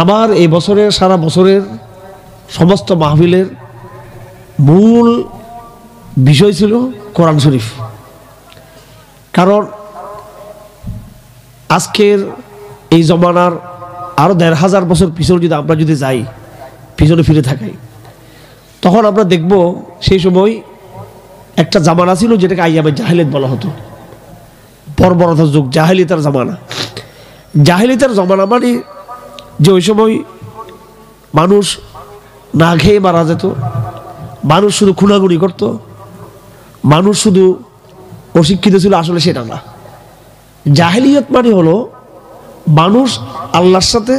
আমার এই বছরের সারা বছরের সমস্ত মাহফিলের মূল বিষয় ছিল কোরআন শরীফ। কারণ আজকের এই জমানার আরো ১৫০০ বছর পিছনে যদি আমরা যাই, পিছনে ফিরে থাকাই, তখন আমরা দেখব সেই সময় একটা জামানা ছিল যেটাকে আইয়ামে জাহেলিয়ত বলা হতো, বর্বরতার যুগ, জাহেলিয়তের জামানা। জাহেলিয়তের জামানা মানে যে ওই সময় মানুষ না খেয়ে মারা যেত, মানুষ শুধু খুনাখুনি করত, মানুষ শুধু অশিক্ষিত ছিল। আসলে সেটা না। জাহেলিয়ত মানে হলো মানুষ আল্লাহর সাথে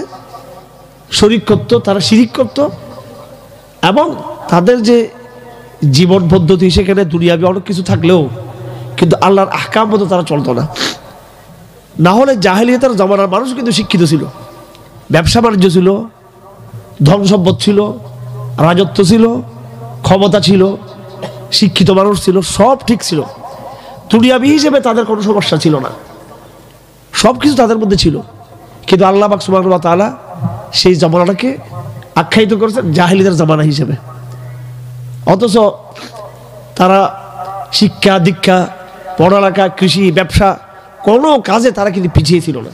শরীক করত, তারা শিরিক করত, এবং তাদের যে জীবন পদ্ধতি সেখানে দুনিয়াবি অনেক কিছু থাকলেও কিন্তু আল্লাহর আহকাম মতো তারা চলতো না। না হলে জাহেলিয়তের জামানার মানুষ কিন্তু শিক্ষিত ছিল, ব্যবসা বাণিজ্য ছিল, ধন সম্পদ ছিল, রাজত্ব ছিল, ক্ষমতা ছিল, শিক্ষিত মানুষ ছিল, সব ঠিক ছিল। দুনিয়াবি হিসেবে তাদের কোনো সমস্যা ছিল না, সব কিছু তাদের মধ্যে ছিল। কিন্তু আল্লাহ পাক সুবহানাহু ওয়া তাআলা সেই জামানাটাকে আখ্যায়িত করেছেন জাহেলিয়তের জামানা হিসেবে। অথচ তারা শিক্ষা দীক্ষা, পড়ালেখা, কৃষি, ব্যবসা কোনো কাজে তারা কিন্তু পিছিয়ে ছিল না।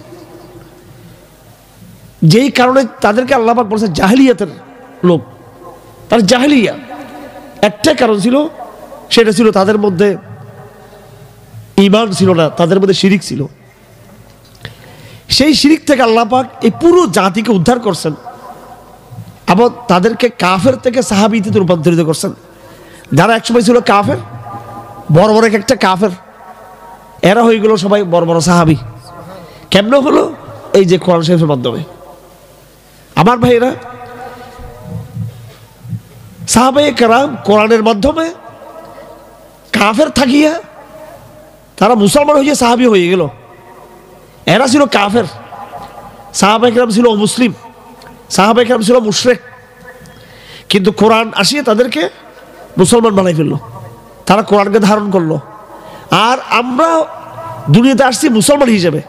যেই কারণে তাদেরকে আল্লাহ পাক বলেছেন জাহেলিয়তের লোক। তার জাহেলিয়া একটা কারণ ছিল, সেটা ছিল তাদের মধ্যে ঈমান ছিল না, তাদের মধ্যে শিরিক ছিল। সেই শিরিক থেকে আল্লাহ পাক এই পুরো জাতিকে উদ্ধার করছেন এবং তাদেরকে কাফের থেকে সাহাবীতে রূপান্তরিত করছেন। যারা একসময় ছিল কাফের, বড় বড় একটা কাফের, এরা হয়ে গেল সবাই বড় বড় সাহাবী। কেমন হলো? এই যে কোরআন শরীফের মাধ্যমে। আমার ভাইয়েরা, সাহাবায়ে কেরাম কোরআনের মাধ্যমে কাফের থাকিয়া তারা মুসলমান হয়ে সাহাবী হয়ে গেল। এরা ছিল কাফের, সাহাবায়ে কেরাম ছিল মুসলিম, সাহাবায়ে কেরাম ছিল মুশরিক। কিন্তু কোরআন আসিয়ে তাদেরকে মুসলমান বানাই ফেললো, তারা কোরআনকে ধারণ করলো। আর আমরা দুনিয়াতে আসছি মুসলমান হিসেবে,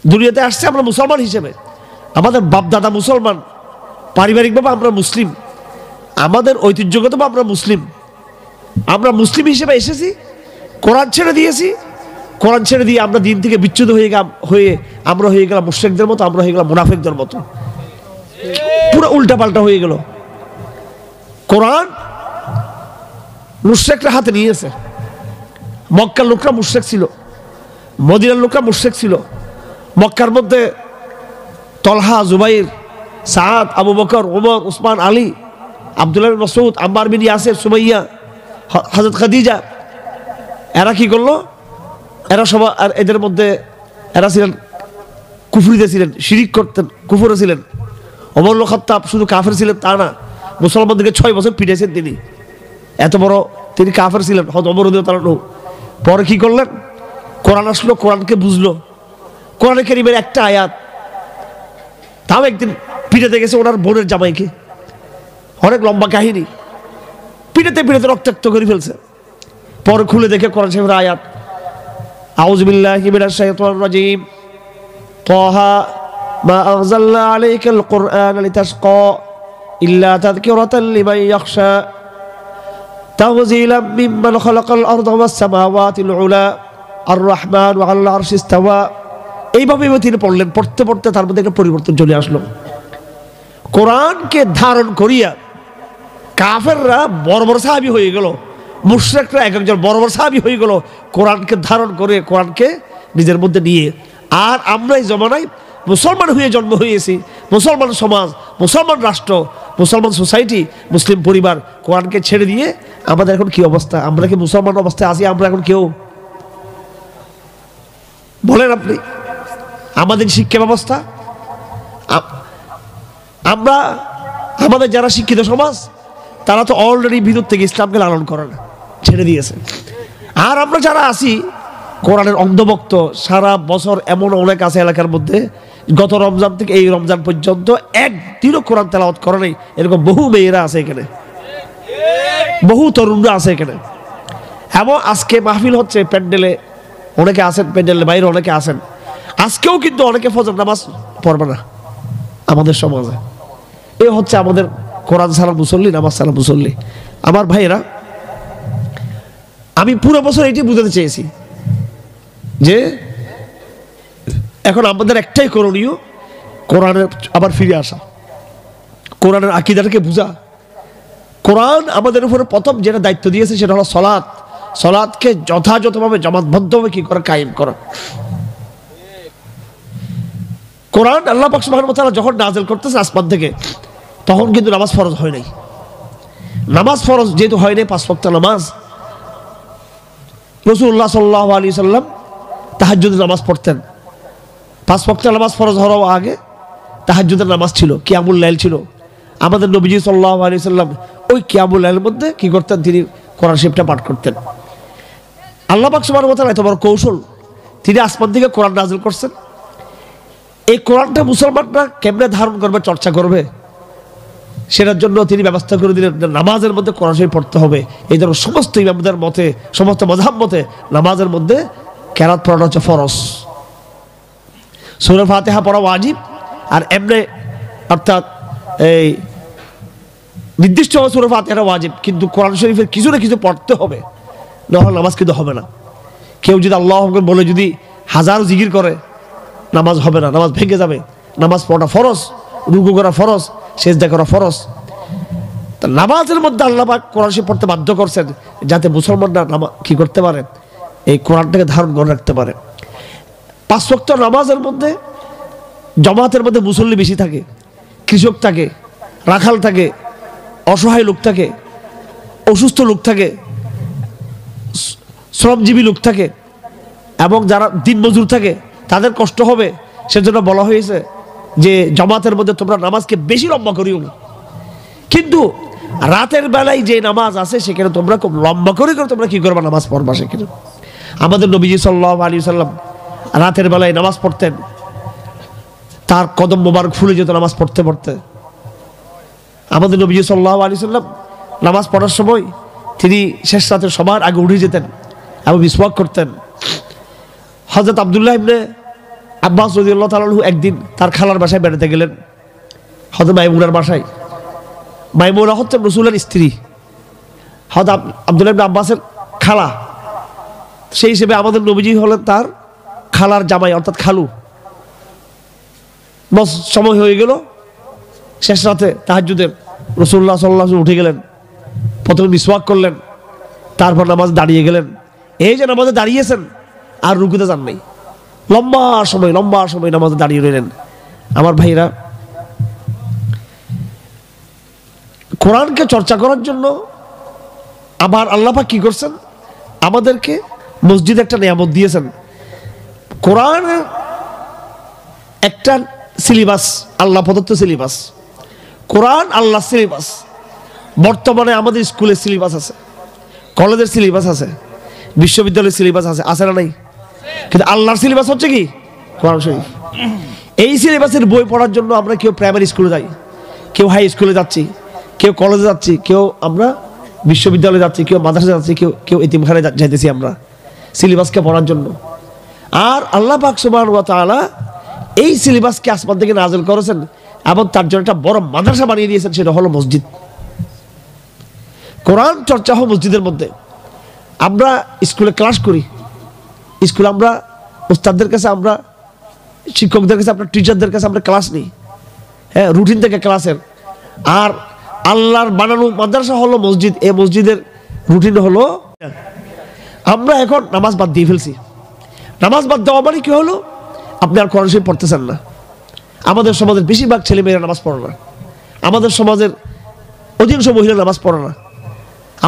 দুনিয়াতে আসছি আমরা মুসলমান হিসেবে। আমাদের বাপ দাদা মুসলমান, পারিবারিকভাবে আমরা মুসলিম, আমাদের ঐতিহ্যগতভাবে আমরা মুসলিম। আমরা মুসলিম হিসেবে এসেছি, কোরআন ছেড়ে দিয়েছি। কোরআন ছেড়ে দিয়ে আমরা দিন থেকে বিচ্যুত হয়ে আমরা হয়ে গেলাম মুশরিকদের মতো, আমরা হয়ে গেলাম মুনাফিকদের মতো, পুরো উল্টা পাল্টা হয়ে গেল। কোরআন মুশরিকরা হাতে নিয়েছে। মক্কার লোকরা মুশরিক ছিল, মদিনার লোকরা মুশরিক ছিল। মক্কার মধ্যে তলহা, জুবাইর, সাআদ, আবু বকর, ওমর, উসমান, আলী, আব্দুল্লাহ বিন মাসউদ, আম্মার বিন ইয়াসির, সুমাইয়া, হযরত খাদিজা, এরা কি করলো? এরা সবাই, আর এদের মধ্যে এরা ছিলেন কুফরিতে, ছিলেন শিরিক করতেন, কুফরে ছিলেন। ওমর ইবনে খাত্তাব শুধু কাফের ছিলেন তা না, মুসলমানদেরকে 6 বছর পিটিয়েছেন তিনি। এত বড় তিনি কাফের ছিলেন হযরত ওমর রাদিয়াল্লাহু তাআলা। পরে কি করলেন? কোরআন আসলো, কোরআনকে বুঝলো। কোরআনে কারীমের একটা আয়াত, তাও একদিন পিটাতে গেছে ওনার বোনের জামাইকে, অনেক লম্বা কাহিনী, পিটাতে পিটাতে রক্তাক্ত করে ফেলছে। পরে খুলে দেখে কোরআন শরীফের আয়াত, আউযু বিল্লাহি মিনাশ শাইতানির রাজীম, তাহা মা আনজালনা আলাইকাল কুরআনা লিতাশকা ইল্লা তাযকিরাতাল লিমান ইয়াখশা তানজিলাম মিম্মান খালাকাল আরদা ওয়াস সামাওয়াতিল উলা আর রহমানু আলাল আরশি ইসতাওয়া। এইভাবে তিনি পড়লেন। পড়তে পড়তে তার মধ্যে একটা পরিবর্তন চলে আসলো। কোরআনকে ধারণ করিয়া কাফেররা বড় বড় সাহাবী হয়ে গেল, মুশরিকরা এক একজন বড় বড় সাহাবী হয়ে গেল কোরআনকে ধারণ করে, কোরআনকে নিজের মধ্যে নিয়ে। আর আমরা এই জমানায় মুসলমান হয়ে জন্ম হয়েছি, মুসলমান সমাজ, মুসলমান রাষ্ট্র, মুসলমান সোসাইটি, মুসলিম পরিবার, কোরআনকে ছেড়ে দিয়ে আমাদের এখন কি অবস্থা? আমরা কি মুসলমান অবস্থায় আছি? আমরা এখন কেউ বলেন আপনি? আমাদের শিক্ষা ব্যবস্থা, আমরা আমাদের যারা শিক্ষিত সমাজ, তারা তো অলরেডি ভিতর থেকে ইসলামকে লালন করে না, ছেড়ে দিয়েছে। আর আমরা যারা আছি কোরআনের অন্ধভক্ত, সারা বছর এমন অনেক আছে এলাকার মধ্যে, গত রমজান থেকে এই রমজান পর্যন্ত একদিনও কোরআন তেলাওয়াত করে নাই, এরকম বহু মেয়েরা আছে এখানে, বহু তরুণরা আছে এখানে। এবং আজকে মাহফিল হচ্ছে, প্যান্ডেলে অনেকে আছেন, প্যান্ডেলের বাইরে অনেকে আছেন। আজকেও কিন্তু অনেকে ফজর নামাজ পড়বে না আমাদের সমাজে। এ হচ্ছে আমাদের কোরআন ছাড়া মুসল্লি, নামাজ ছাড়া মুসল্লি। আমার ভাইয়েরা, আমি পুরো বছর এটি বুঝাতে চেয়েছি যে এখন আমাদের একটাই করণীয়, কোরআনের আবার ফিরে আসা, কোরআনের আকীদাটাকে বুঝা। কোরআন আমাদের উপরে প্রথম যেটা দায়িত্ব দিয়েছে সেটা হলো সলাৎ। সলাৎকে যথাযথভাবে জামাতবদ্ধভাবে কি করা, কায়েম করা। কোরআন আল্লাহ পাক সুবহানাহু ওয়া তাআলা যখন নাযিল করতেছে আসমান থেকে, তখন কিন্তু নামাজ ফরজ হয় নাই। নামাজ ফরজ যেহেতু হয় নাই, 5 ওয়াক্ত নামাজ, রাসূলুল্লাহ সাল্লাল্লাহু আলাইহি সাল্লাম তাহাজ্জুদের নামাজ পড়তেন। 5 ওয়াক্ত নামাজ ফরজ হওয়ার আগে তাহাজ্জুদের নামাজ ছিল, কিয়ামুল লাইল ছিল। আমাদের নবীজি সাল্লাল্লাহু আলাইহি সাল্লাম ওই কিয়ামুল লাইলের মধ্যে কি করতেন, তিনি কোরআন শরীফটা পাঠ করতেন। আল্লাহ পাক সুবহানাহু ওয়া তাআলা এত বড় কৌশল, তিনি আসমান থেকে কোরআন নাযিল করছেন। এই কোরআনটা মুসলমানরা কেমনে ধারণ করবে, চর্চা করবে, সেটার জন্য তিনি ব্যবস্থা করে দিলেন নামাজের মধ্যে কোরআন শরীফ পড়তে হবে। এই জন্য সমস্ত ইমামদের মতে, সমস্ত মাযহাব মতে নামাজের মধ্যে কেরাত পড়ানো হচ্ছে ফরজ। সূরা ফাতিহা পড়া ওয়াজিব, আর এমনি অর্থাৎ এই নির্দিষ্ট সূরা ফাতিহা ওয়াজিব, কিন্তু কোরআন শরীফের কিছু না কিছু পড়তে হবে, নাহলে নামাজ কিন্তু হবে না। কেউ যদি আল্লাহু আকবার বলে যদি হাজার জিকির করে, নামাজ হবে না, নামাজ ভেঙে যাবে। নামাজ পড়া ফরজ, রুকু করা ফরজ, সিজদা করা ফরজ। তা নামাজের মধ্যে আল্লাহ পাক কোরআন শরীফ পড়তে বাধ্য করছেন, যাতে মুসলমানরা কি করতে পারে, এই কোরআনটাকে ধারণ করে রাখতে পারে। 5 ওয়াক্ত নামাজের মধ্যে জামাতের মধ্যে মুসল্লি বেশি থাকে, কৃষক থাকে, রাখাল থাকে, অসহায় লোক থাকে, অসুস্থ লোক থাকে, শ্রমজীবী লোক থাকে, এবং যারা দিনমজুর থাকে, তাদের কষ্ট হবে। সেজন্য বলা হয়েছে যে জামাতের মধ্যে তোমরা নামাজকে বেশি লম্বা করিও না। কিন্তু রাতের বেলায় যে নামাজ আছে সেখানে তোমরা খুব লম্বা করে তোমরা কি করবা, নামাজ পড়বা সেখানে। আমাদের নবীজি সাল্লাল্লাহু আলাইহি সাল্লাম রাতের বেলায় নামাজ পড়তেন, তার কদম মোবারক ফুলে যেত নামাজ পড়তে পড়তে। আমাদের নবীজি সাল্লাল্লাহু আলাইহি সাল্লাম নামাজ পড়ার সময় তিনি শেষ রাতে সবার আগে উঠে যেতেন এবং মিসওয়াক করতেন। হযরত আব্দুল্লাহ ইবনে আব্বাস রাদিয়াল্লাহু তাআলা আনহু একদিন তার খালার বাসায় বেড়াতে গেলেন, হযরত মাইমুনার বাসায়। মাইমুনা হচ্ছে রাসূলের স্ত্রী, হযরত আব্দুল্লাহ ইবনে আব্বাসের খালা। সেই হিসেবে আমাদের নবীজি হলেন তার খালার জামাই, অর্থাৎ খালু। বস সময় হয়ে গেল শেষ রাতে তাহাজ্জুদের, রাসূলুল্লাহ সাল্লাল্লাহু আলাইহি ওয়াসাল্লাম উঠে গেলেন, প্রথমে মিসওয়াক করলেন, তারপর নামাজ দাঁড়িয়ে গেলেন। এই যে নামাজে দাঁড়িয়েছেন আর রুকুতে যান নাই, লম্বা সময় নামাজে দাঁড়িয়ে রইলেন। আমার ভাইরা, কোরআনকে চর্চা করার জন্য আবার আল্লাহ পাক কি করছেন, আমাদেরকে মসজিদে একটা নিয়ামত দিয়েছেন। কোরআন একটা সিলেবাস, আল্লাহ প্রদত্ত সিলেবাস। কোরআন আল্লাহ সিলেবাস। বর্তমানে আমাদের স্কুলের সিলেবাস আছে, কলেজের সিলেবাস আছে, বিশ্ববিদ্যালয়ের সিলেবাস আছে, আছে না নাই? কিন্তু আল্লাহর সিলেবাস হচ্ছে কি, কোরআন শরীফ। এই সিলেবাসের বই পড়ার জন্য আমরা কেউ প্রাইমারি স্কুলে যাই, কেউ হাই স্কুলে যাচ্ছি, কেউ কলেজে যাচ্ছি, কেউ আমরা বিশ্ববিদ্যালয়ে যাচ্ছি, কেউ মাদ্রাসা যাচ্ছি, কেউ এতিমখানে যাইতেছি আমরা সিলেবাসকে পড়ার জন্য। আর আল্লাহ পাক সুবহানাহু ওয়া তাআলা এই সিলেবাসকে আসমান থেকে নাযিল করেছেন এবং তার জন্য একটা বড় মাদ্রাসা বানিয়ে দিয়েছেন, সেটা হলো মসজিদ। কোরআন চর্চা হয় মসজিদের মধ্যে। আমরা স্কুলে ক্লাস করি, স্কুলে আমরা উস্তাদদের কাছে, আমরা শিক্ষকদের কাছে, আমরা টিচারদের কাছে আমরা ক্লাস নিই, হ্যাঁ, রুটিন থেকে ক্লাসের। আর আল্লাহর বানানো মাদ্রাসা হলো মসজিদ। এই মসজিদের রুটিন হলো, আমরা এখন নামাজ বাদ দিয়ে ফেলছি। নামাজ বাদ দেওয়া মানে কি হলো, আপনি আর কোরআন শরীফ পড়তেছেন না। আমাদের সমাজের বেশিরভাগ ছেলেমেয়েরা নামাজ পড়ে না, আমাদের সমাজের অধিকাংশ মহিলা নামাজ পড়ে না,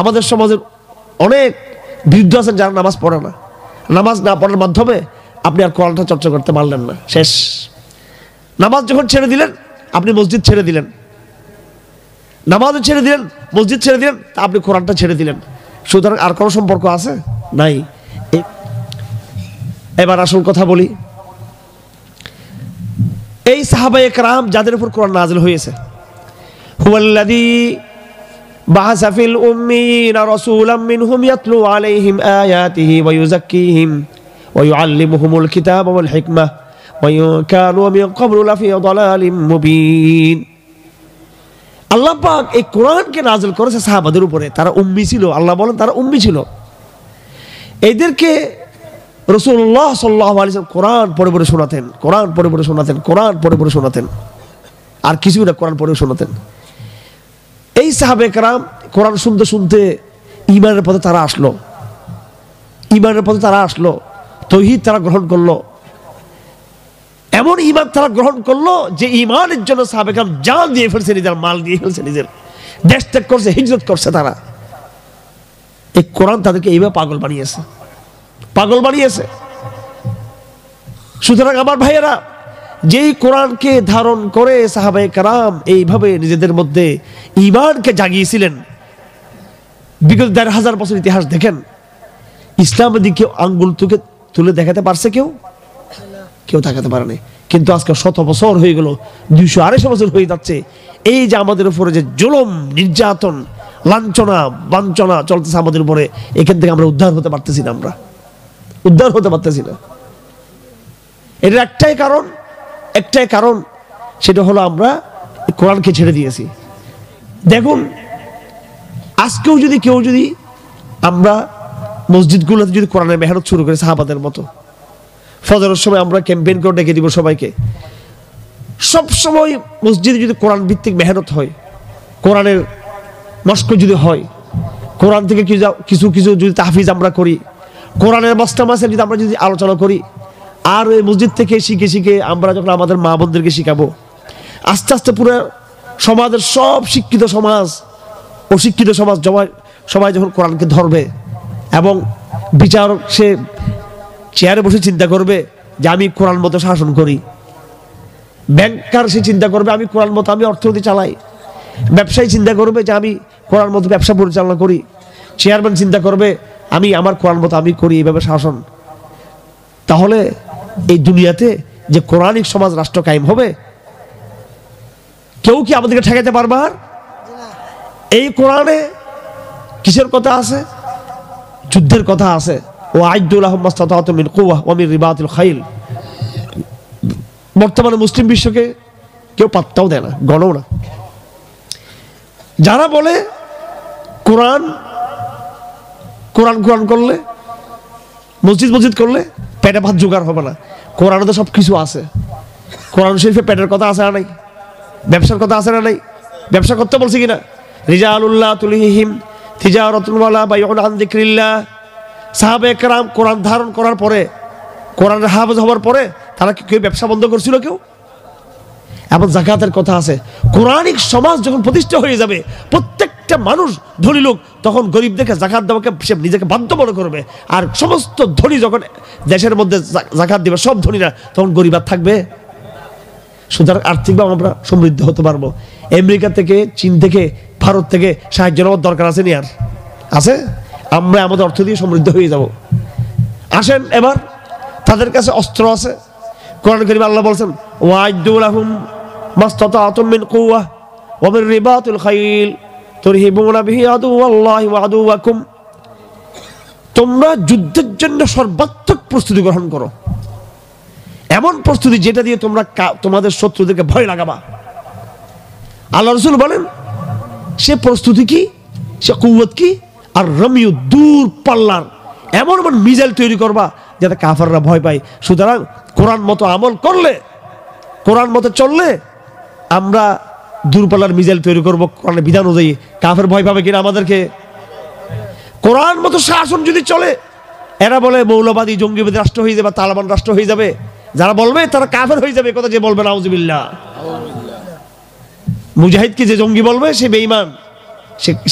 আমাদের সমাজের অনেক বৃদ্ধ আছেন যারা নামাজ পড়ে না। নামাজ না পড়ার মাধ্যমে আপনি আর কোরআনটা চর্চা করতে পারলেন না, শেষ। নামাজ যখন ছেড়ে দিলেন, আপনি মসজিদ ছেড়ে দিলেন, নামাজও ছেড়ে দিলেন, মসজিদ ছেড়ে দিলেন, তা আপনি কোরআনটা ছেড়ে দিলেন। সুতরাং আর কোনো সম্পর্ক আছে নাই। এবার আসল কথা বলি, এই সাহাবায়ে কেরাম যাদের উপর কোরআন নাযিল হয়েছে, হুয়াল্লাযী বাআসা ফিল উম্মিয়িনা রাসূলাম মিনহুম ইয়াতলু আলাইহিম আয়াতিহি ওয়া ইউযাক্কিহিম ওয়া ইউআল্লিমুহুমুল কিতাবা ওয়াল হিকমাহ وَكَانُوا مِن قَبْلُ لَفِي ضَلَالٍ مُبِينٍ। আল্লাহ পাক এই কোরআনকে নাযিল করেছে সাহাবাদের উপরে। তারা উম্মি ছিল, আল্লাহ বলেন তারা উম্মি ছিল। এদেরকে রাসূলুল্লাহ সাল্লাল্লাহু আলাইহি ওয়াসাল্লাম কোরআন পড়ে পড়ে শোনাতেন, কোরআন পড়ে পড়ে শোনাতেন, কোরআন পড়ে পড়ে শোনাতেন, আর কিছু না, কোরআন পড়ে শোনাতেন। এই সাহাবে কেরাম কোরআন শুনতে শুনতে ঈমানের পথে তারা আসলো, ঈমানের পথে তারা আসলো, তাওহীদ তারা গ্রহণ করলো। এমন ঈমান তারা গ্রহণ করলো যে ঈমানের জন্য সাহাবে কেরাম জান দিয়ে ফেলছে, নিজের মাল দিয়ে ফেলছে, নিজের দেশ ত্যাগ করছে, হিজরত করছে। তারা এই কোরআন তাদেরকে এইভাবে পাগল বানিয়েছে, পাগল বানিয়েছে। সুতরাং আমার ভাইয়েরা, যেই কোরআনকে ধারণ করে সাহাবায়ে কেরাম এইভাবে নিজেদের মধ্যে ঈমানকে জাগিয়েছিলেন, বিগত ১,৫০০ বছর ইতিহাস দেখেন, ইসলামের দিকে আঙ্গুল তুলে দেখাতে পারছে কেউ? কেউ দেখাতে পারে নাই। কিন্তু আজকে ১০০ বছর হয়ে গেল, ২০০-২৫০ বছর হয়ে যাচ্ছে, এই যে আমাদের উপরে যে জুলুম, নির্যাতন, লাঞ্ছনা, বাঞ্ছনা চলতেছে আমাদের উপরে, এখান থেকে আমরা উদ্ধার হতে পারতেছি না, আমরা উদ্ধার হতে পারতেছি না। এটার একটাই কারণ, সেটা হলো আমরা কোরআনকে ছেড়ে দিয়েছি। দেখুন, আজকেও যদি কেউ যদি আমরা মসজিদগুলোতে যদি কোরআনের মেহনত শুরু করে সাহাবাদের মতো, ফজরের সময় আমরা ক্যাম্পেইন করে ডেকে দিব সবাইকে, সব সময় মসজিদে যদি কোরআন ভিত্তিক মেহনত হয়, কোরআনের মস্ক যদি হয়, কোরআন থেকে কিছু কিছু যদি তাহফিজ আমরা করি, কোরআনের মাস্টারমাসের যদি আমরা যদি আলোচনা করি, আর ওই মসজিদ থেকে শিখে শিখে আমরা যখন আমাদের মা বোনদেরকে শিখাবো, আস্তে আস্তে পুরো সমাজের সব শিক্ষিত সমাজ, অশিক্ষিত সমাজ সবাই যখন কোরআনকে ধরবে, এবং বিচারক সে চেয়ারে বসে চিন্তা করবে যে আমি কোরআন মতো শাসন করি, ব্যাংকার সে চিন্তা করবে আমি কোরআন মতো আমি অর্থনীতি চালাই, ব্যবসায়ী চিন্তা করবে যে আমি কোরআন মতো ব্যবসা পরিচালনা করি, চেয়ারম্যান চিন্তা করবে আমি আমার কোরআন মতো আমি করি এইভাবে শাসন। তাহলে এই দুনিয়াতে যে কোরআনিক সমাজ রাষ্ট্র কায়েম হবে, কেউ কি আমাদেরকে ঠেকাতে পারবে? আর এই কোরআনে কিসের কথা আছে? যুদ্ধের কথা আছে। ও আইদু লাহুম মাসতাতা'তুম মিন কুওয়া ওয়া মিন রিবাতিল খাইল। বর্তমানে মুসলিম বিশ্বকে কেউ পাত্তাও দেয় না, গণও না। যারা বলে কোরআন কোরআন কোরআন করলে, মসজিদ করলে পেটে ভাত জোগাড় হবে না, কোরআনে তো সব কিছু আছে। কোরআন শরীফে পেটের কথা আছে না নাই? ব্যবসার কথা আছে না নাই? ব্যবসা করতে বলছে কিনা? রিজালুল্লাহ তুলহিহিম তিজারাতুন ওয়ালা বাইউন আন যিকরিল্লাহ। সাহাবায়ে কেরাম কোরআন ধারণ করার পরে, কোরআনের হাফেজ হওয়ার পরে তারা কি কেউ ব্যবসা বন্ধ করছিল? কেউ? এবং যাকাতের কথা আছে। কোরআনিক সমাজ যখন প্রতিষ্ঠা হয়ে যাবে, প্রত্যেকটা মানুষ ধনী লোক তখন গরিবদেরকে যাকাত দেওয়াকে সে নিজেকে বাধ্য মনে করবে, আর সমস্ত ধনী যখন দেশের মধ্যে যাকাত দিবে, সব ধনীরা, তখন গরিব আর থাকবে? সুতরাং আর্থিকভাবে আমরা সমৃদ্ধ হতে পারবো। আমেরিকা থেকে, চীন থেকে, ভারত থেকে সাহায্য নেওয়ার দরকার আছে নি? আর আছে? আমরা আমাদের অর্থ দিয়ে সমৃদ্ধ হয়ে যাব। আসেন এবার, তাদের কাছে অস্ত্র আছে। কোরআন কারীমে আল্লাহ বলছেন ওয়াইদু লাহুম মাসতাতা'তুম মিন কুওয়া ওয়া মিন রিবাতিল খাইল তুরহিবুনা বিহি আদুওয়াল্লাহি ওয়া আদুওয়াকুম। তোমরা যুদ্ধের জন্য সর্বাত্মক প্রস্তুতি গ্রহণ করো, এমন প্রস্তুতি যেটা দিয়ে তোমরা তোমাদের শত্রুদেরকে ভয় লাগাবা। আল্লাহ রাসূল বলেন সে প্রস্তুতি কি, সে কুওয়াত কি? আর রমিউ, দূর পাল্লার এমন এমন মিসাইল তৈরি করবা যাতে কাফেররা ভয় পায়। সুতরাং কোরআন মতো আমল করলে, কোরআন মতো চললে আমরা দূরপাল্লার মিসাইল তৈরি করবো কোরআনের বিধান অনুযায়ী। কাফের ভয় পাবে কিনা আমাদেরকে? কোরআন মতো শাসন যদি চলে, এরা বলে মৌলবাদী জঙ্গিবাদী রাষ্ট্র হয়ে যাবে, তালেবান রাষ্ট্র হয়ে যাবে। যারা বলবে তারা কাফের হয়ে যাবে, কথা যে বলবে নাউজুবিল্লাহ। মুজাহিদকে যে জঙ্গি বলবে সে বেঈমান,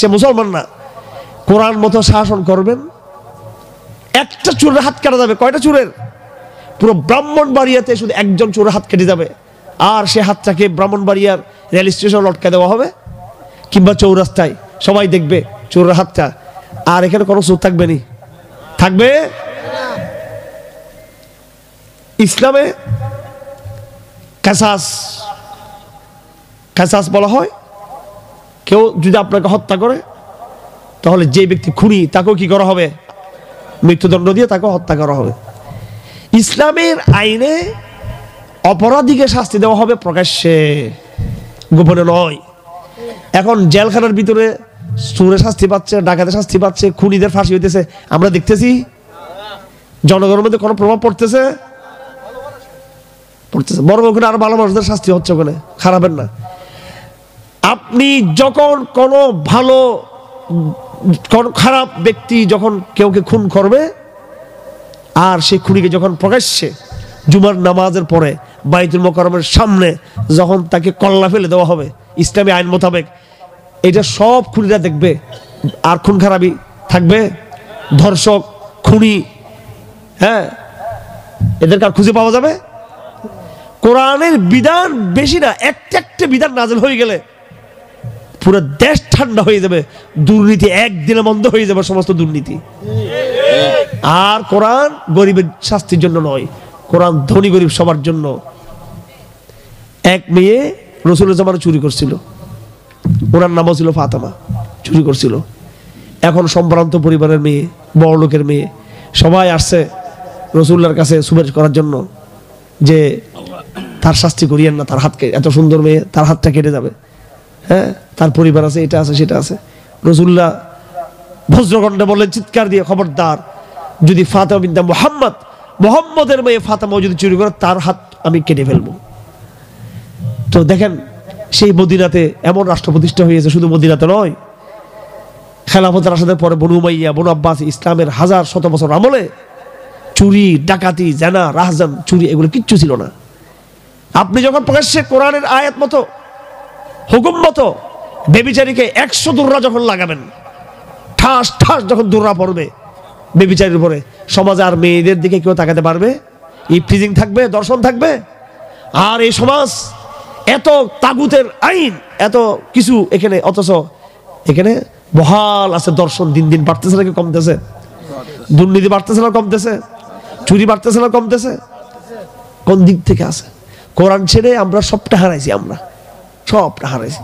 সে মুসলমান না। কোরআন মতো শাসন করবেন, একটা চোরের হাত কাটা যাবে। কয়টা চোরের? পুরো ব্রাহ্মণবাড়িয়াতে শুধু একজন চোরের হাত কেটে যাবে, আর সে হাতটাকে ব্রাহ্মণবাড়িয়ার রেল স্টেশন লটকে দেওয়া হবে, কিংবা চৌরাস্তায় সবাই দেখবে চোরের হাতটা। আর এখানে কোনো চোর থাকবে নি? থাকবে? ইসলামে কাসাস বলা হয়, কেউ যদি আপনাকে হত্যা করে তাহলে যে ব্যক্তি খুনি তাকেও কি করা হবে? মৃত্যুদণ্ড দিয়ে তাকে হত্যা করা হবে। ইসলামের আইনে অপরাধীকে শাস্তি দেওয়া হবে প্রকাশ্যে, গোপনে নয়। এখন জেলখানার ভিতরে চোরে শাস্তি পাচ্ছে, ডাকাতের শাস্তি পাচ্ছে, খুনিদের ফাঁসি হইতেছে, আমরা দেখতেছি। জনগণের মধ্যে কোনো প্রভাব পড়তেছে? পড়তেছে। বড় ওখানে আরো ভালো মানুষদের শাস্তি হচ্ছে, ওখানে খারাপের না। আপনি যখন কোনো ভালো খারাপ ব্যক্তি যখন কেউকে খুন করবে, আর সেই খুনিকে যখন প্রকাশ্যে জুমার নামাজের পরে বাইতুল মোকাররমের সামনে যখন তাকে কল্লা ফেলে দেওয়া হবে ইসলামী আইন মোতাবেক, এটা সব খুনিরা দেখবে। আর খুন খারাপই থাকবে, ধর্ষক, খুনি, হ্যাঁ, এদেরকে আর খুঁজে পাওয়া যাবে? কোরআনের বিধান বেশি না, একটা বিধান নাযিল হয়ে গেলে পুরো দেশ ঠান্ডা হয়ে যাবে, দুর্নীতি একদিনে বন্ধ হয়ে যাবে, সমস্ত দুর্নীতি। আর কোরআন গরিবের শাস্তির জন্য নয়, কোরআন ধনী গরিব সবার জন্য। এক মেয়ে রাসূলের জামানায় চুরি করছিল, ওনার নামও ছিল ফাতেমা, চুরি করছিল। এখন সম্ভ্রান্ত পরিবারের মেয়ে, বড় লোকের মেয়ে, সবাই আসছে রাসূলের কাছে সুপারিশ করার জন্য যে তার শাস্তি করিয়েন না, তার হাতকে, এত সুন্দর মেয়ে, তার হাতটা কেটে যাবে, হ্যাঁ, তার পরিবার আছে, এটা আছে সেটা আছে। রাসূলুল্লাহ বজ্রকণ্ঠে বললেন চিৎকার দিয়ে, খবরদার, যদি ফাতেমা বিনতে মুহাম্মদের মেয়ে ফাতেমা যদি চুরি করে, তার হাত আমি কেটে ফেলবো। তো দেখেন, সেই মদিনাতে এমন রাষ্ট্র প্রতিষ্ঠা হয়েছে, শুধু মদিনাতে নয়, খেলাফত রাশেদের পরে বনু উমাইয়া, বনু আব্বাস, ইসলামের হাজার শত বছর আমলে চুরি, ডাকাতি, জানা, রাহজান, চুরি, এগুলো কিচ্ছু ছিল না। আপনি যখন প্রকাশ্যে কোরআনের আয়াত মতো, হুকুম মতো বেবিচারীকে 100 দুর্রা যখন লাগাবেন, ঠাস ঠাস যখন দুর্রা পড়বে বেবিচারীর উপরে, সমাজে আর মেয়েদের দিকে কেউ তাকাতে পারবে? ইফটিজিং থাকবে, দর্শন থাকবে। আর এই সমাজ এত তাগুতের আইন, এত কিছু এখানে, অথচ এখানে বহাল আছে দর্শন। দিন দিন বাড়তেছে নাকি কমতেছে? দুর্নীতি বাড়তেছে না কমতেছে? চুরি বাড়তেছে না কমতেছে? কোন দিক থেকে আছে? কোরআন ছেড়ে আমরা সবটা হারাইছি, আমরা সবটা হারাইছি।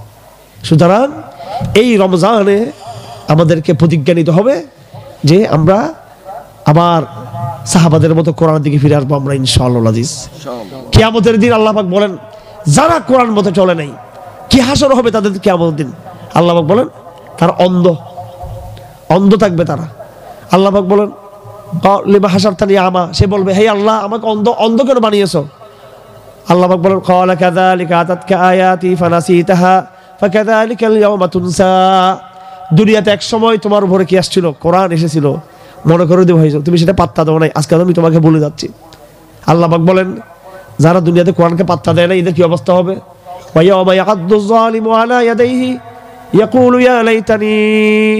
সুতরাং এই রমজানে আমাদেরকে প্রতিজ্ঞা নিতে হবে যে আমরা আবার সাহাবাদের মতো কোরআনের দিকে ফিরে আসবো আমরা, ইনশাআল্লাহ আজিজ। কিয়ামতের দিন আল্লাহ পাক বলেন, যারা কোরআন মতো চলে নাই, কি হাসর হবে তাদের কিয়ামতের দিন? আল্লাহ পাক বলেন তারা অন্ধ থাকবে তারা। আল্লাহ পাক বলেন লিমা হাসারতানি আমা, সে বলবে, হে আল্লাহ, আমাকে অন্ধ কেন বানিয়েছো? আল্লাহ পাক বলেন ক্বালা কাযালিকা আতাতকা আয়াতি ফানাসিতাহা ফাকাযালিকাল ইয়াওমা তুনসা। দুনিয়াতে এক সময় তোমার উপরে কি আসছিল? কোরআন এসেছিল, মনে করে দেওয়া হয়েছিল, তুমি সেটা পাত্তা দাও নাই, আজকে আমি তোমাকে বলে যাচ্ছি। আল্লাহ পাক বলেন যারা দুনিয়াতে কোরআনকে পাত্তা দেয় না, এদের কি অবস্থা হবে? ওয়া ইয়াওমা ইয়াআদ্দুয যালিমু আলা ইয়াদাইহি ইয়াকুলু ইয়া লাইতানি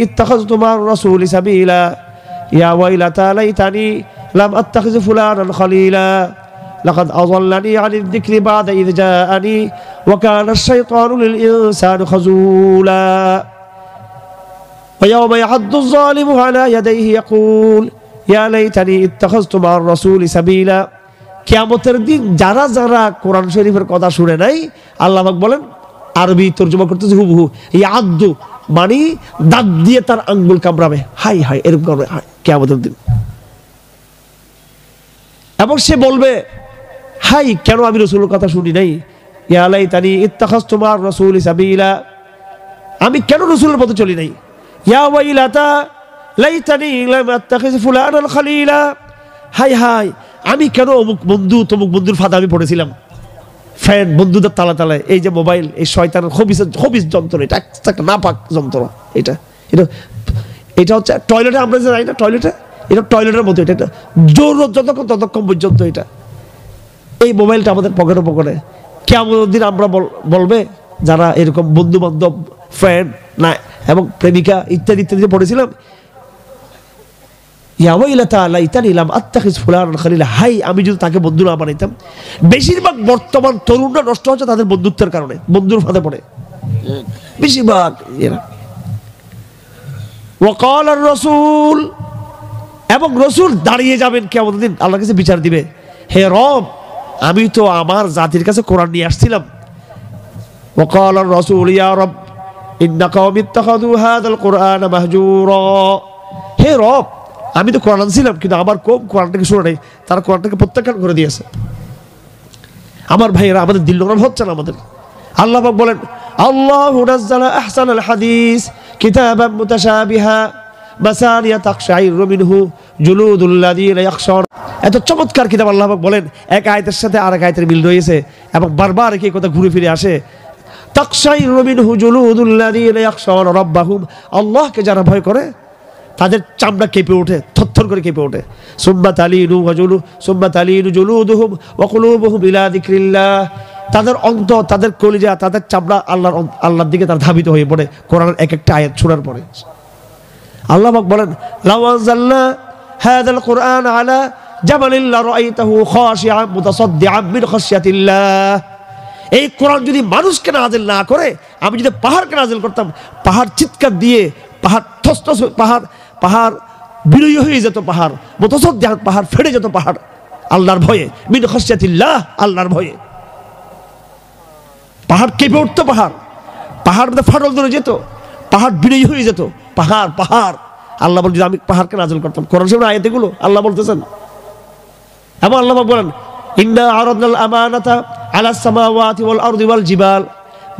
ইত্তাখাযতু মা'আর রাসূলি সাবিলা ইয়া ওয়াইলাতা লাইতানি লাম আত্তাখিয ফুলানান খলিলা লাকাদ আযাল্লানি আনিয যিকরি বা'দা ইয জাআনি ওয়া কানা আশ-শাইতানু লিল ইনসানি খাযুলা। ويوم يعض الظالم على يديه يقول يا ليتني اتخذت مع الرسول سبيلا। কিয়ামতের দিন যারা যারা কোরআন শরীফের কথা শুনে নাই, আল্লাহ পাক বলেন, আরবি তরজমা করতেছে হুবহু, ইয়াদ্দু মানে দাঁত দিয়ে তার আঙ্গুল কামড়াবে, হাই হাই, এরকম করবে কিয়ামতের দিন। এবং সে বলবে, হাই, কেন আমি রাসূলের কথা শুনি নাই? ইয়া লাইতানি ইত্তাখাযতু মা আর-রাসূলি সাবিলা, আমি কেন রাসূলের পথে চলি নাই? ইয়া ওয়াইলাতা লাইতানি লাম আত্তাখিয ফুলানান খলিলা, হাই হাই, আমি কেন অমুক বন্ধু তমুক বন্ধুর ফাঁদে আমি পড়েছিলাম। ফ্যান বন্ধুদের তালা তালায়, এই যে মোবাইল, এই শয়তানের খবিস যন্ত্র, এটা একটা নাপাক যন্ত্র। এটা এটা এটা হচ্ছে টয়লেটে আমরা যে যাই না, টয়লেটে, এটা টয়লেটের মতো, এটা জোর ততক্ষণ পর্যন্ত এটা, এই মোবাইলটা আমাদের পকেটে কিয়ামতের দিন আমরা বলবে, যারা এরকম বন্ধু বান্ধব, ফ্রেন্ড না এবং প্রেমিকা ইত্যাদি ইত্যাদি পড়েছিলাম, ইয়া ওয়াইলাতা লাইতানি লাম আত্তাখিয ফুলানান খলিলা, হাই, আমি যদি তাকে বন্ধু না বানাইতাম। বেশিরভাগ বর্তমান তরুণরা নষ্ট হচ্ছে তাদের বন্ধুত্বের কারণে, বন্ধুর ফাঁদে পড়ে বেশিরভাগ এরা। ওয়াকাল আর রাসূল, এবং রাসূল দাঁড়িয়ে যাবেন কিয়ামতের দিন, আল্লাহর কাছে বিচার দিবে, হে রব, আমি তো আমার জাতির কাছে কোরআন নিয়ে আসছিলাম। ওয়াকাল আর রাসূল ইয়া রব ইন্না কওমি ইত্তাখাযু হাযাল কুরআনা মাহজুরা, হে রব, আমি তো কোরআন আনছিলাম, কিন্তু আমার কওম কোরআনটাকে শুনে নাই, তারা কোরআনটাকে প্রত্যাখ্যান করে দিয়েছে। আমার ভাইয়েরা, আমাদের দিল নরম হচ্ছে না আমাদের। আল্লাহ পাক বলেন, আল্লাহু নাযালা আহসানাল হাদিস কিতাবাম মুতাশাবিহা মাসানিয়া তাকশাইরু মিনহু জুলুদুল লাযিনা ইয়াখশাউন। এত চমৎকার কিতাব আল্লাহ পাক বলেন, এক আয়াতের সাথে আরেক আয়াতের মিল রয়েছে এবং বারবার এই কথা ঘুরে ফিরে আসে। তাকশাইরু মিনহু জুলুদুল লাযিনা ইয়াখশাউন রাব্বাহুম, আল্লাহকে যারা ভয় করে তাদের চামড়া কেঁপে ওঠে, থরথর করে কেঁপে ওঠে। সুম্মা তালিনু জুলুদুহুম ওয়া কুলুবুহুম ইলা যিকরিল্লাহ, তাদের অন্তর, তাদের কলিজা, তাদের চামড়া আল্লাহর দিকে তার ধাবিত হয়ে পড়ে কোরআনের এক একটা আয়াত শোনার পরে। আল্লাহ পাক বলেন, লাউ আনজালনা হাযাল কুরআন আলা জাবালিন লারাআইতাহু খাশিআন মুতাসাদ্দিআন মিন খাশিয়াতিল্লাহ। এই কোরআন যদি মানুষকে নাযিল না করে, আমি যদি পাহাড়কে নাযিল করতাম, পাহাড় চিৎকার দিয়ে, পাহাড় থসথস, পাহাড় বিলয় হয়ে যেত, পাহাড় মুতাসাদ্দিআন, পাহাড় ফেটে যেত, পাহাড় আল্লাহর ভয়ে, মিন খাশিয়াতিল্লাহ, আল্লাহর ভয়ে। পাহাড় কেঁপে উঠতো, পাহাড় ফাটল ধরে যেত, পাহাড় বিনয়ী হয়ে যেত, পাহাড়। আল্লাহ বলেন, যদি আমি পাহাড়কে নাযিল করতাম। কোরআন শরীফের আয়াত এগুলো আল্লাহ বলতেছেন। এবং আল্লাহ বলেন, ইন্না আরাদনাল আমানাতা আলাস সামাওয়াতি ওয়াল আরদি ওয়াল জিবাল,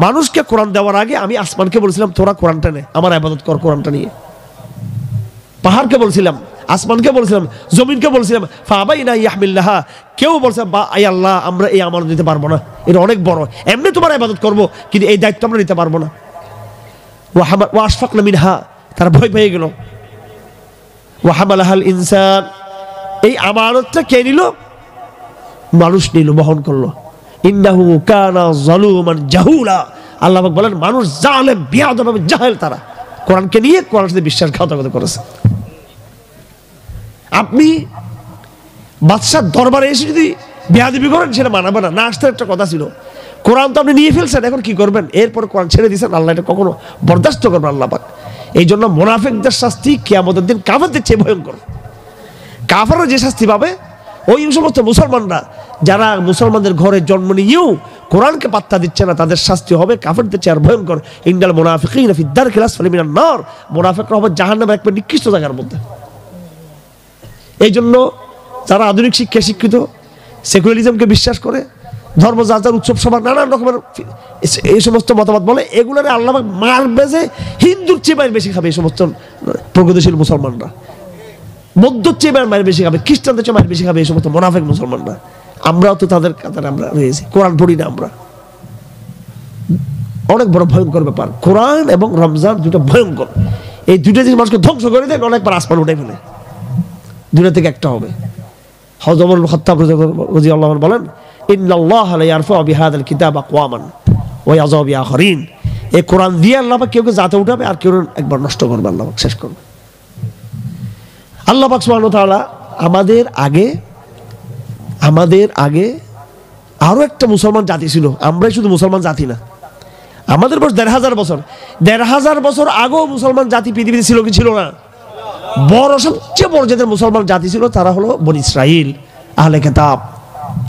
মানুষকে কোরআন দেওয়ার আগে আমি আসমানকে বলেছিলাম, তোরা কোরআনটা নে, আমার ইবাদত কর কোরআনটা নিয়ে। পাহাড়কে বলছিলাম, আসমানকে বলছিলাম, জমিনকে বলছিলাম, ফাবাইনা ইয়াহমিলনাহা, কেউ বলছে বা আই আল্লাহ আমরা এই আমানত নিতে পারবো না, এটা অনেক বড়, এমনি তোমার ইবাদত করবো কিন্তু এই দায়িত্ব আমরা নিতে পারবো না। ওয়া আশফাকনা মিনহা, তারা ভয় পেয়ে গেল। ওয়া হামালাহাল ইনসান, এই আমানতটা কে নিল? মানুষ নিল, বহন করলো। ইন্নাহু কানা যালুমান জাহুলা, আল্লাহ পাক বলেন মানুষ জালেম, বিয়াদব, জাহেল। তারা কোরআনকে নিয়ে কোরআনের সাথে বিশ্বাসঘাতকতা করেছে। আপনি বাদশার দরবারে এসে যদি বেয়াদবি করেন, সেটা মানাবে না, না আসতে একটা কথা ছিল। কোরআন তো আপনি নিয়ে ফেলছেন, এখন কি করবেন? এরপর কোরআন ছেড়ে দিয়েছেন, আল্লাহ এটা কখনো বরদাস্ত করবেন আল্লাহ পাক। এই জন্য মুনাফিকদের শাস্তি কিয়ামতের দিন কাফেরদের চেয়ে ভয়ঙ্কর। কাফেররা যে শাস্তি পাবে, ওই সমস্ত মুসলমানরা যারা মুসলমানদের ঘরে জন্ম নিয়েও কোরআনকে পাত্তা দিচ্ছে না, তাদের শাস্তি হবে কাফেরদের চেয়ে আর ভয়ঙ্কর। ইন্নাল মুনাফিকিনা ফি দারকিল আসফালি মিনান নার, মুনাফিকরা হবে জাহান্নামের একবার নিকৃষ্ট জায়গার মধ্যে। এই জন্য যারা আধুনিক শিক্ষায় শিক্ষিত, সেকুলারিজমকে বিশ্বাস করে, ধর্ম যার যার উৎসব সভা নানান রকমের এই সমস্ত মতামত বলে, এগুলোর আল্লাহ মারবে যে হিন্দুর চেয়ে মায়ের বেশি খাবে এই সমস্ত প্রগতিশীল মুসলমানরা, বৌদ্ধর চেয়ে মায়ের বেশি খাবে, খ্রিস্টানদের চেয়ে মায়ের বেশি খাবে এই সমস্ত মুনাফিক মুসলমানরা। আমরাও তো তাদের কাতারে আমরা রয়েছি, কোরআন পড়ি না আমরা। অনেক বড় ভয়ঙ্কর ব্যাপার, কোরআন এবং রমজান দুটো ভয়ঙ্কর। এই দুটো জিনিস মানুষকে ধ্বংস করে দেয়, অনেকবার আসমান উঠে ফেলে, দুটো থেকে একটা হবে। হযরত ওমর ইবনে খাত্তাব রাদিয়াল্লাহু আনহু বলেন, ইন্নাল্লাহা লা ইয়ারফাউ বিহাযাল কিতাব আকওয়ামান ওয়া ইয়াযু বিআখারিন, এই কোরআন দিয়ে আল্লাহ পাক কেউ জাতে উঠাবে আর কেউ একবার নষ্ট করবে, আল্লাহ পাক শেষ করবে। আল্লাহ পাক সুবহানাহু ওয়া তাআলা আমাদের আগে আরো একটা মুসলমান জাতি ছিল। আমরাই শুধু মুসলমান জাতি না, আমাদের বয়স ১৫০০ বছর। ১৫০০ বছর আগেও মুসলমান জাতি পৃথিবীতে ছিল কি ছিল না? বড়, সবচেয়ে বড় যাদের মুসলমান জাতি ছিল তারা হলো বনী ইসরাইল, আহলে কিতাব,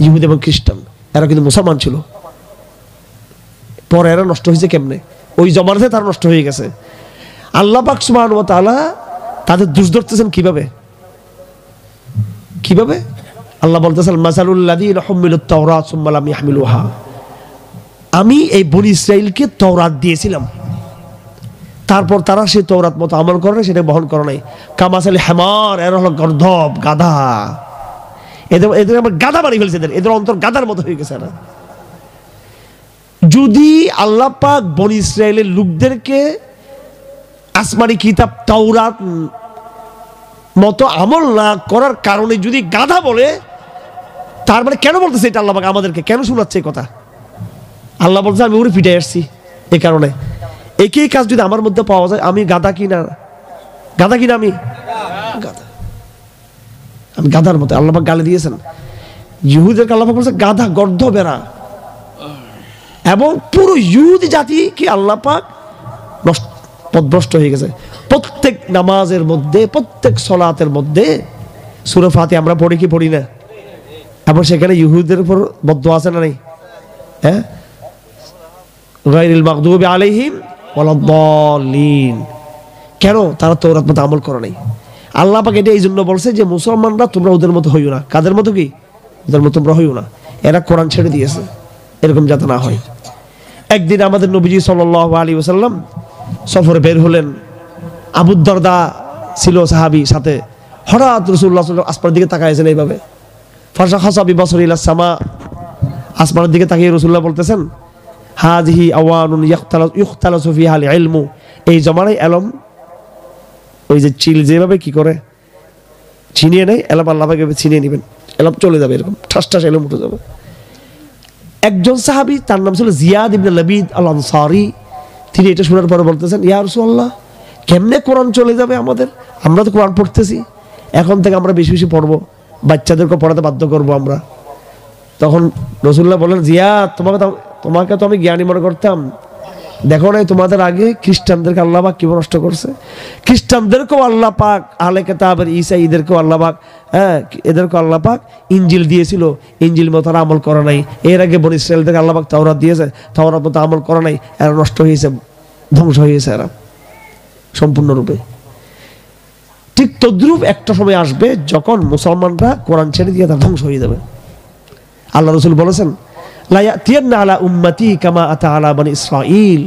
ইহুদি এবং খ্রিস্টান। এরা কিন্তু মুসলমান ছিল। পরে এরা নষ্ট হয়েছে কেমনে? ওই জমানাতে তারা নষ্ট হয়ে গেছে। আল্লাহ পাক সুবহানাহু ওয়া তাআলা তাদের দোষ ধরতেছেন কিভাবে? আল্লাহ বলতেছেন, মাসালুল লাযীনা হুমিলুত তাওরাত সুম্মা লাম ইয়াহমিলুহা, আমি এই বনী ইসরাইলকে তাওরাত দিয়েছিলাম, তারপর তারা সেই তাওরাত মতো আমল করে না, সেটা বহন করে নাই। কামাসালি হামার, এরা হলো গর্দভ, গাধা। এদের আমার গাধা বানিয়ে ফেলছে, এদের অন্তর গাধার মতো হয়ে গেছে। যদি আল্লাহ পাক বনী ইসরাইলের লোকদেরকে আসমানি কিতাব তাওরাত মতো আমল না করার কারণে যদি গাধা বলে, তার মানে কেন বলতেছে এটা আল্লাহ পাক আমাদেরকে? কেন শোনাচ্ছে এই কথা? আল্লাহ বলছে আমি ওরে পিটাই আসছি এই কারণে। একই কাজ যদি আমার মধ্যে পাওয়া যায়, আমি গাধা কিনা আমি গাধার মতো। আল্লাহ পাক গালি দিয়েছেন ইহুদিদেরকে, আল্লাহ পাক বলছে গাধা, গর্ধ, বেড়া। এবং পুরো ইহুদি জাতি কি আল্লাহ পাক পথভ্রষ্ট হয়ে গেছে। প্রত্যেক নামাজের মধ্যে, প্রত্যেক সালাতের মধ্যে সূরা ফাতিহা আমরা পড়ি কি পড়ি না? এবং সেখানে ইহুদিদের উপর বদদোয়া আছে না নাই? হ্যাঁ, গায়রিল মাগদুবি আলাইহিম ওয়ালাদ-দাল্লিন। কেন? তারা তাওরাত মতো আমল করে নাই। আল্লাহ পাক এটা এই জন্য বলছে যে মুসলমানরা তোমরা ওদের মতো হইও না। কাদের মতো? কি ওদের মতো তোমরা হইও না। এরা কোরআন ছেড়ে দিয়েছে, এরকম যাতে না হয়। একদিন আমাদের নবীজি সাল্লাল্লাহু আলাইহি ওয়াসাল্লাম সফরে বের হলেন, আবু দারদা ছিল সাহাবী সাথে। হঠাৎ রাসূলুল্লাহ সাল্লাল্লাহু আলাইহি ওয়াসাল্লাম আসমানের দিকে তাকাইছেন এইভাবে, ফাশাখাসা বিবসরি ইলাস সামা, আসমানের দিকে তাকিয়ে রাসূলুল্লাহ বলতেছেন, হাযিহি আওয়ানুন ইখতালাসু ফিহা আল ইলমু, এই জমানায় এলম, ওই যে চিল যেভাবে কি করে ছিনিয়ে নেয়, এলম আল্লাহ পাক ছিনিয়ে নেবেন, এলম চলে যাবে, এরকম ঠাস ঠাস এলম উঠে যাবে। একজন সাহাবী, তার নাম ছিল জিয়াদ ইবনে লাবিদ আল আনসারী, তিনি এটা শোনার পরে বলতেছেন, ইয়া রাসূলুল্লাহ, কেমনে কোরআন চলে যাবে আমাদের? আমরা তো কোরআন পড়তেছি, এখন থেকে আমরা বেশি বেশি পড়বো, বাচ্চাদেরকে পড়াতে বাধ্য করবো আমরা। তখন রাসূলুল্লাহ বলেন, জিয়াদ, তোমাকে তো আমি জ্ঞানী মনে করতাম, দেখো নাই তোমাদের আগে খ্রিস্টানদেরকে আল্লাহ পাক কিভাবে নষ্ট করছে। খ্রিস্টানদেরকেও আল্লাহ পাক, আহলে কিতাবের ঈসা এদেরকেও আল্লাহ পাক, এদেরকেও আল্লাহ পাক ইনজিল দিয়েছিল, ইনজিল মতো তারা আমল করে নাই। এর আগে বনী ইসরাঈলদেরকে আল্লাহ পাক তাওরাত দিয়েছে, তাওরাত মতো আমল করে নাই, এরা নষ্ট হয়েছে, ধ্বংস হয়েছে এরা সম্পূর্ণরূপে। ঠিক তদ্রূপ একটা সময় আসবে যখন মুসলমানরা কোরআন ছেড়ে দিয়ে তারা ধ্বংস হয়ে যাবে। আল্লাহ রাসূল বলেছেন, লা ইয়াতিয়ান্না আলা উম্মতি কামা আতা আলা বনী ইসরাঈল,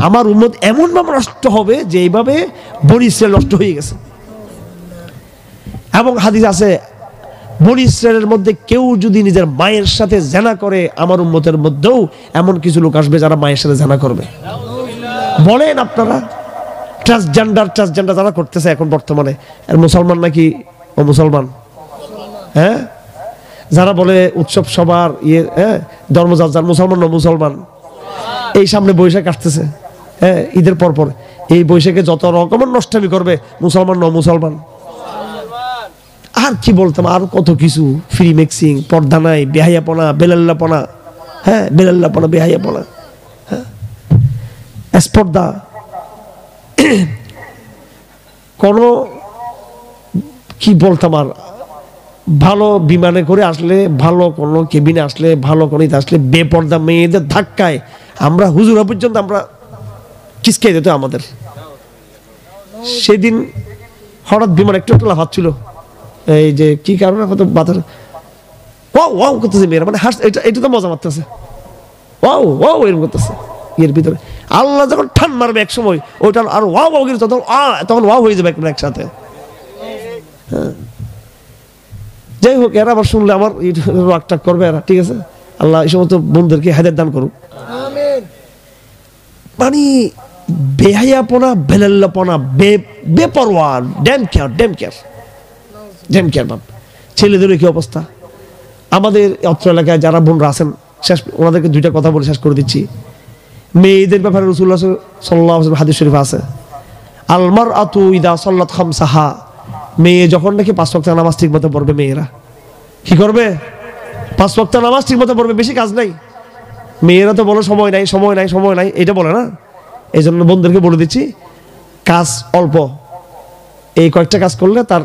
আমার উম্মত এমন ভাবে নষ্ট হবে যে এইভাবে বনী ইসরাঈল নষ্ট হয়ে গেছে। এবং হাদিস আছে, বনী ইসরাঈলের মধ্যে কেউ যদি নিজের মায়ের সাথে জিনা করে, আমার উম্মতের মধ্যেও এমন কিছু লোক আসবে যারা মায়ের সাথে জিনা করবে। বলেন আপনারা, ট্রান্সজেন্ডার যারা করতেছে এখন বর্তমানে, আর মুসলমান নাকি ও মুসলমান? হ্যাঁ, যারা বলে উৎসব সবার ধর্ম যার, মুসলমান না মুসলমান, এই সামনে বৈশাখ আসতেছে, হ্যাঁ ঈদের পর এই বৈশাখে যত রকমের নষ্টামি করবে, মুসলমান ন মুসলমান। আর কি বলতাম, আর কত কিছু, ফ্রি মিক্সিং, পর্দা নাই, বেহাইয়াপনা, বেলাল্লাপনা, হ্যাঁ বেলাল্লাপনা, বেহাইয়াপনা, হ্যাঁ স্পর্ধা, কোন কি বলতাম আর, ভালো বিমানে করে আসলে, ভালো কোনো কেবিনে আসলে, ভালো কোনো আসলে বেপর্দা মেয়েদের ধাক্কায় আমরা হুজুরা পর্যন্ত আমরা কিসকে যেত আমাদের। সেদিন হঠাৎ বিমান একটু একটু লাফাচ্ছিল, এই যে কি কারণে হয়তো বাতাস ওয়াও ওয়াও করতেছে মেয়েরা, মানে হাস, এটা তো মজা মারতেছে, ওয়াও ওয়াও এরকম করতেছে। এর ভিতরে আল্লাহ যখন ঠান মারবে এক সময়, ওইটা আর ওয়াও ওয়াও কিন্তু তখন ওয়াও হয়ে যাবে একসাথে। হ্যাঁ, যাই হোক, এরা আবার শুনলে আমার রাগটা করবে এরা, ঠিক আছে, আল্লাহ এই সমস্ত বোনদেরকে হেদায়েত দান করুক। মানে বেহায়াপনা, বেলাল্লাপনা, বেপরোয়া, ড্যাম কেয়ার বাপ। ছেলেদের কি অবস্থা, আমাদের অত্র এলাকায় যারা বোনরা আছেন, শেষ ওনাদেরকে দুইটা কথা বলে শেষ করে দিচ্ছি। মেয়েদের ব্যাপারে রাসূলুল্লাহ সাল্লাল্লাহু আলাইহি ওয়াসাল্লাম হাদিস শরীফ আছে, আল মারআতু ইযা সাল্লাত খামসাহা, মেয়ে যখন নাকি 5 ওয়াক্ত নামাজ ঠিক মতো পড়বে, মেয়েরা কি করবে? 5 ওয়াক্ত নামাজ ঠিক মতো পড়বে, বেশি কাজ নাই। মেয়েরা তো বলো সময় নাই, সময় নাই, সময় নাই, এটা বলে না। এই জন্য বোনদেরকে বলে দিচ্ছি, কাজ অল্প, এই কয়েকটা কাজ করলে তার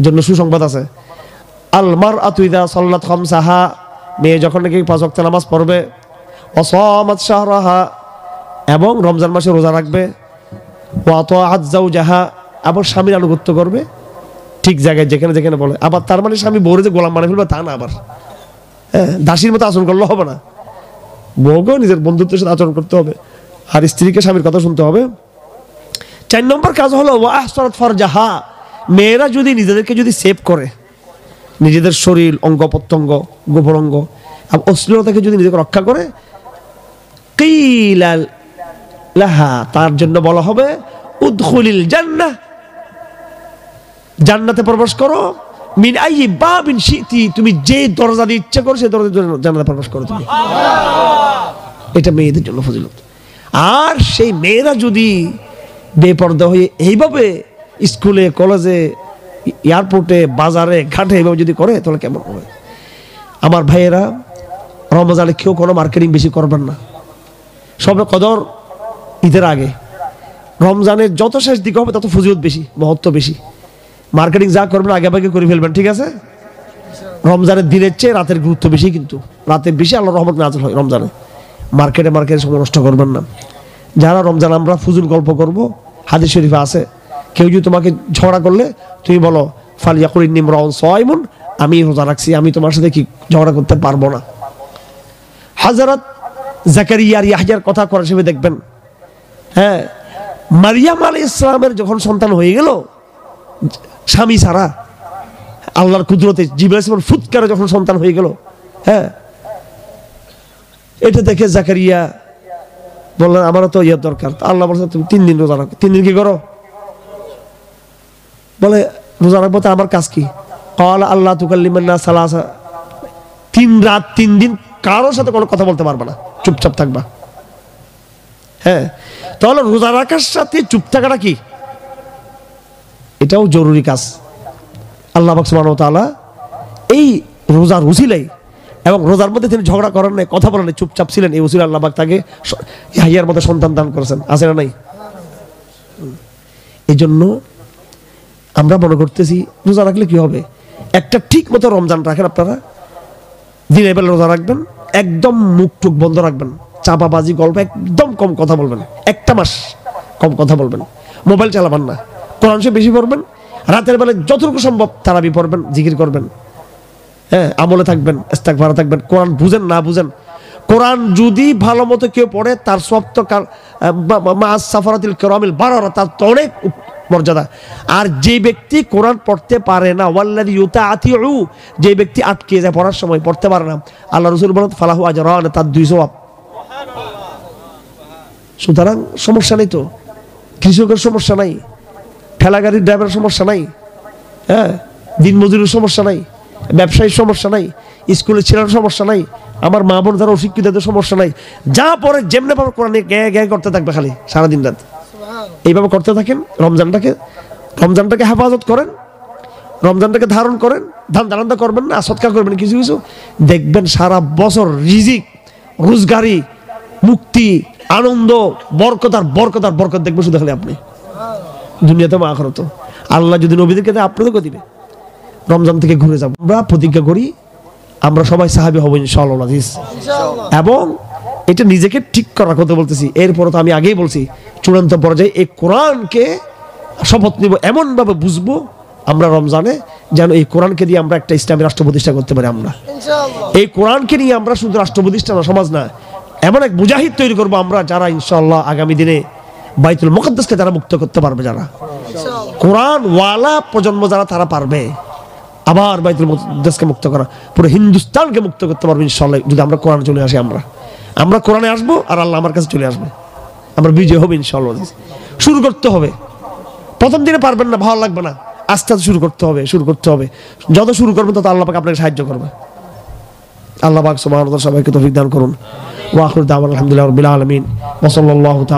জন্য সুসংবাদ আছে। আল মারআতু ইযা সাল্লাত খামসাহা, মেয়ে যখন নাকি 5 ওয়াক্ত নামাজ পড়বে, ওয়া সামাত শাহরাহা, এবং রমজান মাসে রোজা রাখবে, ওয়া আতাআত যাওজাহা, আবার স্বামীর আনুগত্য করবে ঠিক জায়গায় যেখানে যেখানে বলে। আবার তার মানে স্বামী বউরে যে গোলাম বানিয়ে ফেলবে তা না, আবার দাসীর মতো আচরণ করলে হবে না, বউকেও নিজের বন্ধুত্বের সাথে আচরণ করতে হবে, আর স্ত্রীকে স্বামীর কথা শুনতে হবে। 4 নম্বর কাজ হলো ওয়া আহসানাত ফারজাহা, মেয়েরা যদি নিজেদেরকে যদি সেভ করে, নিজেদের শরীর, অঙ্গ প্রত্যঙ্গ, গোপন অঙ্গ, অশ্লীলতাকে যদি নিজেকে রক্ষা করে, কিলা লাহা, তার জন্য বলা হবে উদখুলিল জান্নাহ, জান্নাতে প্রবেশ করো, মিন আইয়ি বাবিন শিতি, তুমি যে দরজা দিয়ে ইচ্ছা করো সেই দরজা দিয়ে জান্নাতে প্রবেশ করো তুমি। এটা মেয়েদের জন্য ফজিলত। আর সেই মেয়েরা যদি বেপরদা হয়ে এইভাবে স্কুলে, কলেজে, এয়ারপোর্টে, বাজারে, ঘাটে এইভাবে যদি করে, তাহলে কেমন হবে? আমার ভাইয়েরা, রমজানে কেউ কোনো মার্কেটিং বেশি করবেন না, সবে কদর ঈদের আগে। রমজানের যত শেষ দিকে হবে তত ফজিলত বেশি, মহত্ব বেশি। মার্কেটিং যা করবেন আগে ভাগে করে ফেলবেন, ঠিক আছে? রমজানের দিনের চেয়ে রাতের গুরুত্ব বেশি, কিন্তু রাতে বেশি আল্লাহর রহমত নাযিল হয় রমজানে। মার্কেটে সময় নষ্ট করবেন না। যারা রমজান আমরা ফুজুল গল্প করব, হাদিস শরীফে আছে, কেউ যদি তোমাকে ঝগড়া করলে তুমি বলো ফালিয়াকুল ইন্নী ইমরাউন সাইমুন আমি রোজা রাখছি, আমি তোমার সাথে কি ঝগড়া করতে পারবো না। হযরত জাকারিয়া আর ইয়াহইয়ার কথা কোরআন শরীফে দেখবেন। হ্যাঁ, মারিয়াম আলাইহিস সালামের যখন সন্তান হয়ে গেল স্বামী ছাড়া, আল্লাহর কুদরতে জিবরাইল আলাইহিস সালাম ফুৎকারে যখন সন্তান হয়ে গেল, হ্যাঁ, এটা দেখে জাকারিয়া বললেন আমারও তো ইয়ে দরকার। আল্লাহ বলছে তুমি 3 দিন রোজা রাখো। 3 দিন কি করো? বলে রোজা রাখবো, তো আমার কাজ কি? ক্বালা আল্লাহ তুকাল্লিমান নাস সালাসা, 3 রাত 3 দিন কারোর সাথে কোনো কথা বলতে পারবে না, চুপচাপ থাকবা। হ্যাঁ, তাহলে রোজা রাখার সাথে চুপ থাকাটা কি? এটাও জরুরি কাজ। আল্লাহ পাক সুবহানাহু ওয়া তাআলা এই রোজার উসিলাই এবং রোজার মধ্যে তিনি ঝগড়া করেন নাই, কথা বলেন নাই, চুপচাপ ছিলেন, এই উসিলা আল্লাহ পাক তাকে ইয়াহইয়ার মধ্যে সন্তান দান করেছেন। আছে না নাই? এই জন্য আমরা মনে করতেছি রোজা রাখলে কি হবে, একটা ঠিক মতো রমজান রাখেন আপনারা, দিনের বেলা রোজা রাখবেন, একদম মুখ টুক বন্ধ রাখবেন, চাপাবাজি গল্প একদম কম কথা বলবেন, একটা মাস কম কথা বলবেন, মোবাইল চালাবেন না, কোরআন শরীফ বেশি পড়বেন, রাতের বেলায় যতটুকু সম্ভব তারাবি পড়বেন, জিকির করবেন, হ্যাঁ, আমলে থাকবেন, ইস্তেগফারে থাকবেন। কোরআন বুঝেন না বুঝেন, কোরআন যদি ভালো মতো কেউ পড়ে তার সব তো মা'আস সাফারাতিল কিরামিল বারারা, তার তো অনেক মর্যাদা। আর যে ব্যক্তি কোরআন পড়তে পারে না, ওয়াল্লাযী ইউতাআতিউ, যে ব্যক্তি আটকে যায় পড়ার সময় পড়তে পারে না, আল্লাহ রাসূল বলেন ফালাহু আজরান, তার 2 সওয়াব। সুতরাং সমস্যা নেই তো, কৃষকের সমস্যা নাই, ঠেলা গাড়ির ড্রাইভারের সমস্যা নাই, হ্যাঁ, দিনমজুরের সমস্যা নাই, ব্যবসায়ীর সমস্যা নাই, স্কুলের ছেলের সমস্যা নাই, আমার মা বোন যারা অশিক্ষিতদের সমস্যা নাই। যা পরে যেমনে পাবে কোরআনে গ্যাঁ করতে থাকবে খালি সারাদিন রাত, এইভাবে করতে থাকেন। রমজানটাকে হেফাজত করেন, রমজানটাকে ধারণ করেন, ধান্দা করবেন না, সৎকার করবেন কিছু কিছু, দেখবেন সারা বছর রিজিক, রোজগারি, মুক্তি, আনন্দ, বরকত আর বরকত আর বরকত দেখবেন শুধু খালি আপনি, দুনিয়াতে মা আখিরাতে। আল্লাহ যদি নবীদেরকে দেয় আপনাদেরকে দিবে। রমজান থেকে ঘুরে যাব, আমরা প্রতিজ্ঞা করি আমরা সবাই সাহাবী হব ইনশাআল্লাহ। এবং এটা নিজেকে ঠিক করার কথা বলতেছি। এরপরে তো আমি আগেই বলছি চূড়ান্ত পর্যায়ে এই কোরআনকে শপথ নিব, এমনভাবে বুঝবো আমরা রমজানে যেন এই কোরআনকে দিয়ে আমরা একটা ইসলামী রাষ্ট্র প্রতিষ্ঠা করতে পারি। আমরা এই কোরআনকে নিয়ে আমরা শুধু রাষ্ট্র প্রতিষ্ঠা না, সমাজ না, এমন এক মুজাহিদ তৈরি করবো আমরা যারা ইনশাআল্লাহ আগামী দিনে বাইতুল মুকাদ্দাসকে যারা মুক্ত করতে পারবে, যারা কোরআন ওয়ালা প্রজন্ম যারা তারা পারবে আবার বাইতুল মুকাদ্দাসকে মুক্ত করা, পুরো হিন্দুস্তানকে মুক্ত করতে পারবো ইনশাআল্লাহ যদি আমরা কোরআনে চলে আসি। আমরা কোরআনে আসবো আর আল্লাহ আমার কাছে চলে আসবে, আমরা বিজয় হবে ইনশাআল্লাহ। শুরু করতে হবে, প্রথম দিনে পারবেন না, ভালো লাগবে না, আস্তে আস্তে শুরু করতে হবে। যত শুরু করবেন তত আল্লাহ পাক আপনাকে সাহায্য করবে। আল্লাহ পাক সুবহানাহু ওয়া তাআলা সবাইকে তৌফিক দান করুন। ওয়া আখিরু দাওয়ানা আলহামদুলিল্লাহি রাব্বিল আলামিন ওয়া সাল্লাল্লাহু তাআলা